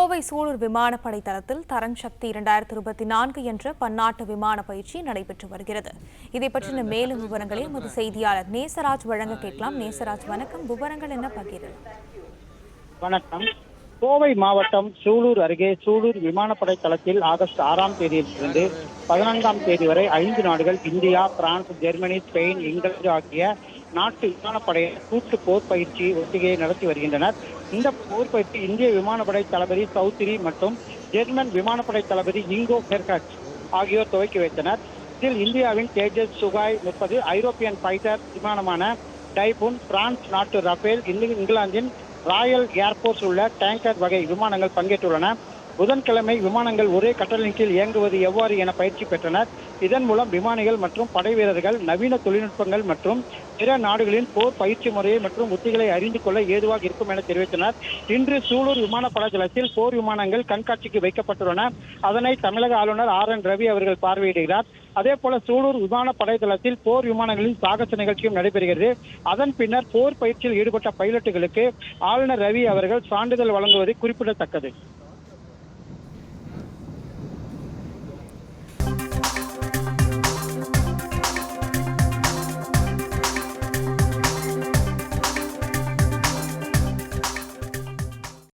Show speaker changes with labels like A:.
A: கோவை சூலூர் விமானப்படை தளத்தில் தரங் சக்தி 2024 என்ற பன்னாட்டு விமான பயிற்சி நடைபெற்று வருகிறது. இதை பற்றின மேலும் விவரங்களை எமது செய்தியாளர் நேசராஜ் வழங்க கேட்கலாம். நேசராஜ், வணக்கம். விவரங்கள் என்ன பகிரலாம்?
B: வணக்கம். கோவை மாவட்டம் சூலூர் அருகே சூலூர் விமானப்படை தளத்தில் ஆகஸ்ட் 6ஆம் தேதியிலிருந்து 14ஆம் தேதி வரை 5 நாடுகள் India, France, Germany, Spain, England ஆகிய நாட்டு விமானப்படையின் கூட்டு போர் பயிற்சி ஒத்திகையை நடத்தி வருகின்றனர். இந்த போர் பயிற்சி இந்திய விமானப்படை தளபதி சௌத்ரி மற்றும் ஜெர்மன் விமானப்படை தளபதி இங்கோ பெர்கட் ஆகியோர் துவக்கி வைத்தனர். இதில் இந்தியாவின் தேஜஸ் சுகாய் 30, ஐரோப்பியன் ஃபைட்டர் விமானமான டைபூன், பிரான்ஸ் நாட்டு ரஃபேல், இங்கிலாந்தின் ராயல் ஏர்போர்ஸ் உள்ள டேங்கர் வகை விமானங்கள் பங்கேற்றுள்ளன. புதன்கிழமை விமானங்கள் ஒரே கட்டளையின் கீழ் இயங்குவது எவ்வாறு என பயிற்சி பெற்றனர். இதன் மூலம் விமானிகள் மற்றும் படை வீரர்கள் நவீன தொழில்நுட்பங்கள் மற்றும் பிற நாடுகளின் போர் பயிற்சி முறையை மற்றும் உத்திகளை அறிந்து கொள்ள ஏதுவாக இருக்கும் என தெரிவித்தனர். இன்று சூலூர் விமானப்படை தளத்தில் போர் விமானங்கள் கண்காட்சிக்கு வைக்கப்பட்டுள்ளன. அதனை தமிழக ஆளுநர் RN ரவி அவர்கள் பார்வையிடுகிறார். அதே போல சூலூர் விமானப்படை தளத்தில் போர் விமானங்களின் சாகச நிகழ்ச்சியும் நடைபெறுகிறது. அதன் பின்னர் போர் பயிற்சியில் ஈடுபட்ட பைலட்டுகளுக்கு ஆளுநர் ரவி அவர்கள் சான்றிதழ் வழங்குவது குறிப்பிடத்தக்கது.